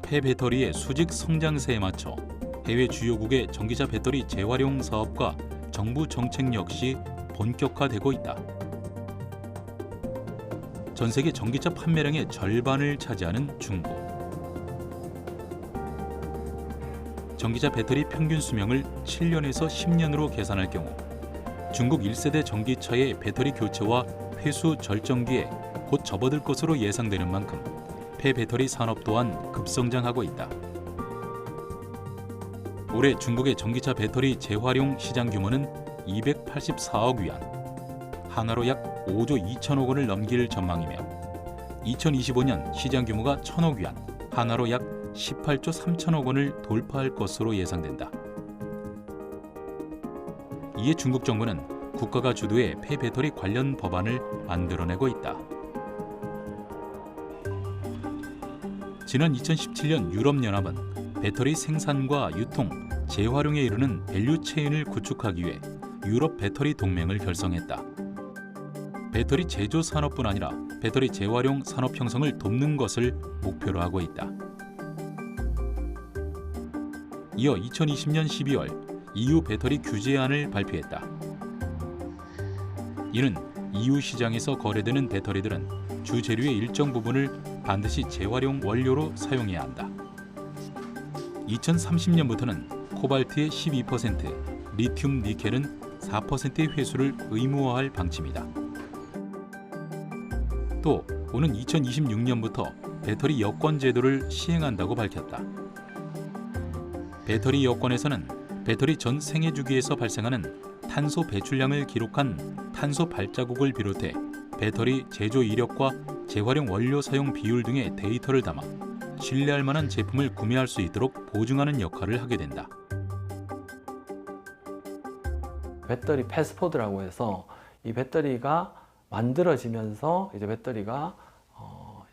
폐배터리의 수직 성장세에 맞춰 해외 주요국의 전기차 배터리 재활용 사업과 정부 정책 역시 본격화되고 있다. 전 세계 전기차 판매량의 절반을 차지하는 중국. 전기차 배터리 평균 수명을 7년에서 10년으로 계산할 경우 중국 1세대 전기차의 배터리 교체와 회수 절정기에 곧 접어들 것으로 예상되는 만큼 폐배터리 산업 또한 급성장하고 있다. 올해 중국의 전기차 배터리 재활용 시장 규모는 284억 위안, 하나로 약 5조 2천억 원을 넘길 전망이며 2025년 시장 규모가 1천억 위안, 하나로 약 18조 3천억 원을 돌파할 것으로 예상된다. 이에 중국 정부는 국가가 주도해 폐배터리 관련 법안을 만들어내고 있다. 지난 2017년 유럽연합은 배터리 생산과 유통, 재활용에 이르는 밸류체인을 구축하기 위해 유럽 배터리 동맹을 결성했다. 배터리 제조 산업뿐 아니라 배터리 재활용 산업 형성을 돕는 것을 목표로 하고 있다. 이어 2020년 12월 EU 배터리 규제안을 발표했다. 이는 EU 시장에서 거래되는 배터리들은 주재료의 일정 부분을 반드시 재활용 원료로 사용해야 한다. 2030년부터는 코발트의 12%, 리튬 니켈은 4%의 회수를 의무화할 방침이다. 또 오는 2026년부터 배터리 여권 제도를 시행한다고 밝혔다. 배터리 여권에서는 배터리 전 생애 주기에서 발생하는 탄소 배출량을 기록한 탄소 발자국을 비롯해 배터리 제조 이력과 재활용 원료 사용 비율 등의 데이터를 담아 신뢰할 만한 제품을 구매할 수 있도록 보증하는 역할을 하게 된다. 배터리 패스포드라고 해서 이 배터리가 만들어지면서 이제 배터리가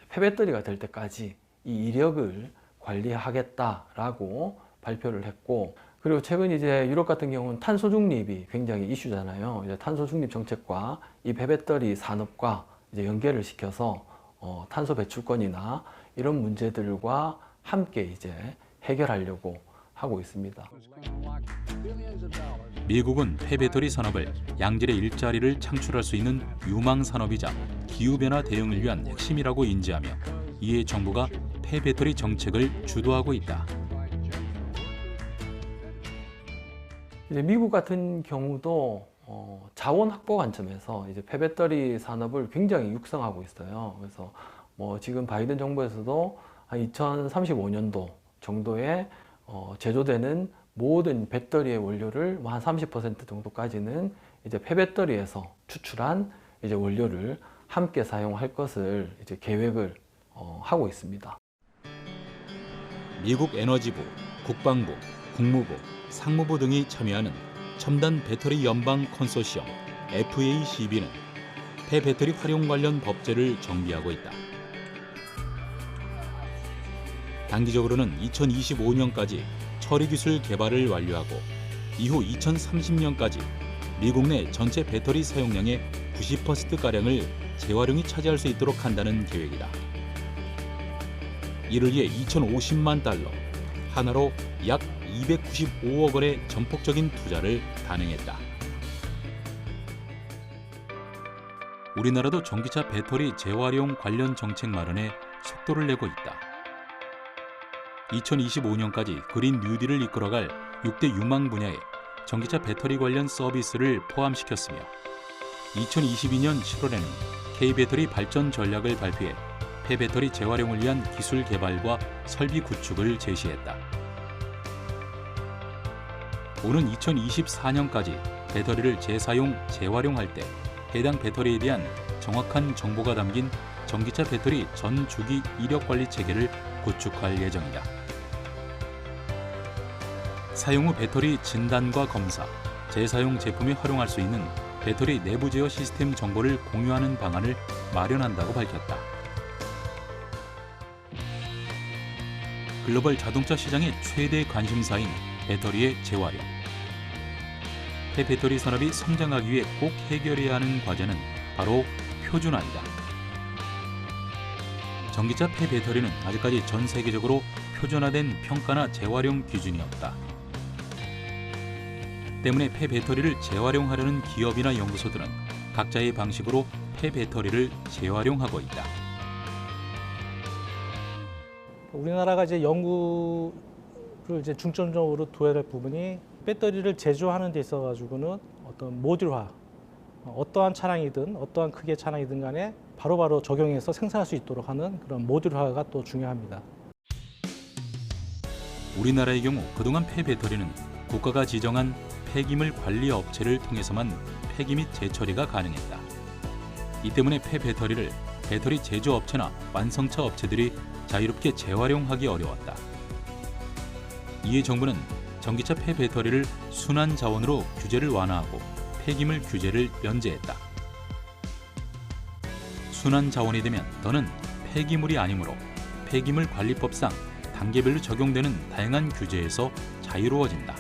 폐배터리가 될 때까지 이 이력을 관리하겠다라고 발표를 했고, 그리고 최근 이제 유럽 같은 경우는 탄소 중립이 굉장히 이슈잖아요. 이제 탄소 중립 정책과 이 폐배터리 산업과 이제 연계를 시켜서 탄소 배출권이나 이런 문제들과 함께 이제 해결하려고 하고 있습니다. 미국은 폐배터리 산업을 양질의 일자리를 창출할 수 있는 유망 산업이자 기후변화 대응을 위한 핵심이라고 인지하며 이에 정부가 폐배터리 정책을 주도하고 있다. 이제 미국 같은 경우도 자원 확보 관점에서 이제 폐배터리 산업을 굉장히 육성하고 있어요. 그래서 뭐 지금 바이든 정부에서도 한 2035년도 정도에 제조되는 모든 배터리의 원료를 한 30% 정도까지는 이제 폐배터리에서 추출한 이제 원료를 함께 사용할 것을 이제 계획을 하고 있습니다. 미국 에너지부, 국방부, 국무부, 상무부 등이 참여하는 첨단 배터리 연방 컨소시엄 FACB는 폐배터리 활용 관련 법제를 정비하고 있다. 단기적으로는 2025년까지 처리 기술 개발을 완료하고 이후 2030년까지 미국 내 전체 배터리 사용량의 90%가량을 재활용이 차지할 수 있도록 한다는 계획이다. 이를 위해 2,050만 달러, 하나로 약 295억 원의 전폭적인 투자를 단행했다. 우리나라도 전기차 배터리 재활용 관련 정책 마련에 속도를 내고 있다. 2025년까지 그린 뉴딜을 이끌어갈 6대 유망 분야에 전기차 배터리 관련 서비스를 포함시켰으며 2022년 7월에는 K배터리 발전 전략을 발표해 폐배터리 재활용을 위한 기술 개발과 설비 구축을 제시했다. 오는 2024년까지 배터리를 재사용, 재활용할 때 해당 배터리에 대한 정확한 정보가 담긴 전기차 배터리 전 주기 이력 관리 체계를 구축할 예정이다. 사용 후 배터리 진단과 검사, 재사용 제품에 활용할 수 있는 배터리 내부 제어 시스템 정보를 공유하는 방안을 마련한다고 밝혔다. 글로벌 자동차 시장의 최대 관심사인 배터리의 재활용. 폐배터리 산업이 성장하기 위해 꼭 해결해야 하는 과제는 바로 표준화이다. 전기차 폐배터리는 아직까지 전 세계적으로 표준화된 평가나 재활용 기준이 없다. 때문에 폐배터리를 재활용하려는 기업이나 연구소들은 각자의 방식으로 폐배터리를 재활용하고 있다. 우리나라가 이제 연구를 이제 중점적으로 둬야 될 부분이 배터리를 제조하는 데 있어 가지고는 어떤 모듈화, 어떠한 차량이든 어떠한 크기의 차량이든 간에 바로바로 적용해서 생산할 수 있도록 하는 그런 모듈화가 또 중요합니다. 우리나라의 경우 그동안 폐배터리는 국가가 지정한 폐기물 관리 업체를 통해서만 폐기 및 재처리가 가능했다. 이 때문에 폐배터리를 배터리 제조업체나 완성차 업체들이 자유롭게 재활용하기 어려웠다. 이에 정부는 전기차 폐배터리를 순환 자원으로 규제를 완화하고 폐기물 규제를 면제했다. 순환 자원이 되면 더는 폐기물이 아니므로 폐기물 관리법상 단계별로 적용되는 다양한 규제에서 자유로워진다.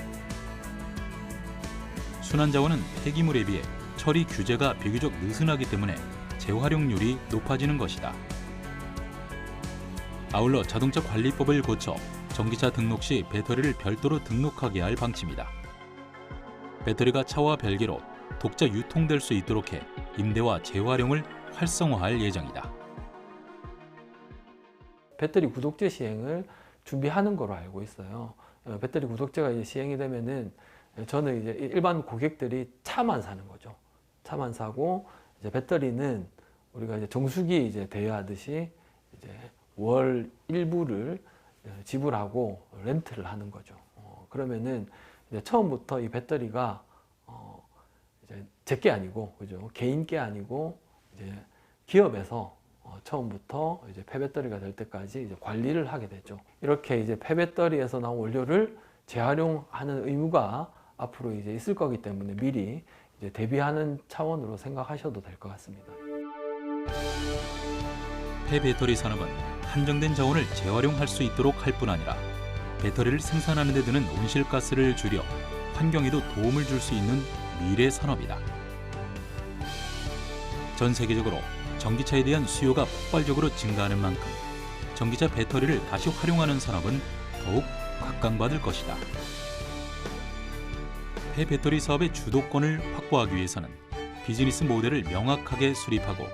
순환 자원은 폐기물에 비해 처리 규제가 비교적 느슨하기 때문에 재활용률이 높아지는 것이다. 아울러 자동차 관리법을 고쳐 전기차 등록 시 배터리를 별도로 등록하게 할 방침이다. 배터리가 차와 별개로 독자 유통될 수 있도록 해 임대와 재활용을 활성화할 예정이다. 배터리 구독제 시행을 준비하는 거로 알고 있어요. 배터리 구독제가 이제 시행이 되면은 저는 이제 일반 고객들이 차만 사는 거죠. 차만 사고 이제 배터리는 우리가 이제 정수기 이제 대여하듯이 이제 월 일부를 지불하고 렌트를 하는 거죠. 그러면은 이제 처음부터 이 배터리가 이제 제 게 아니고, 그죠? 개인 게 아니고 이제 기업에서 처음부터 이제 폐배터리가 될 때까지 이제 관리를 하게 되죠. 이렇게 이제 폐배터리에서 나온 원료를 재활용하는 의무가 앞으로 이제 있을 거기 때문에 미리 이제 대비하는 차원으로 생각하셔도 될 것 같습니다. 폐배터리 산업은 한정된 자원을 재활용할 수 있도록 할 뿐 아니라 배터리를 생산하는 데 드는 온실가스를 줄여 환경에도 도움을 줄 수 있는 미래 산업이다. 전 세계적으로 전기차에 대한 수요가 폭발적으로 증가하는 만큼 전기차 배터리를 다시 활용하는 산업은 더욱 각광받을 것이다. 폐배터리 사업의 주도권을 확보하기 위해서는 비즈니스 모델을 명확하게 수립하고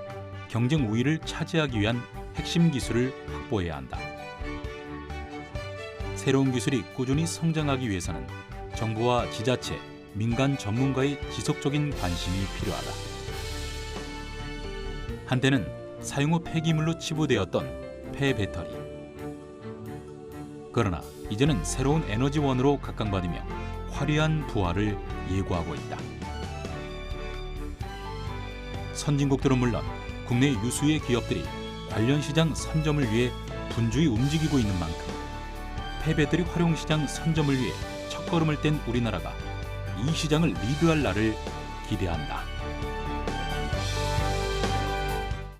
경쟁 우위를 차지하기 위한 핵심 기술을 확보해야 한다. 새로운 기술이 꾸준히 성장하기 위해서는 정부와 지자체, 민간 전문가의 지속적인 관심이 필요하다. 한때는 사용 후 폐기물로 치부되었던 폐배터리. 그러나 이제는 새로운 에너지원으로 각광받으며 화려한 부활을 예고하고 있다. 선진국들은 물론 국내 유수의 기업들이 관련 시장 선점을 위해 분주히 움직이고 있는 만큼 폐배터리 활용 시장 선점을 위해 첫걸음을 뗀 우리나라가 이 시장을 리드할 날을 기대한다.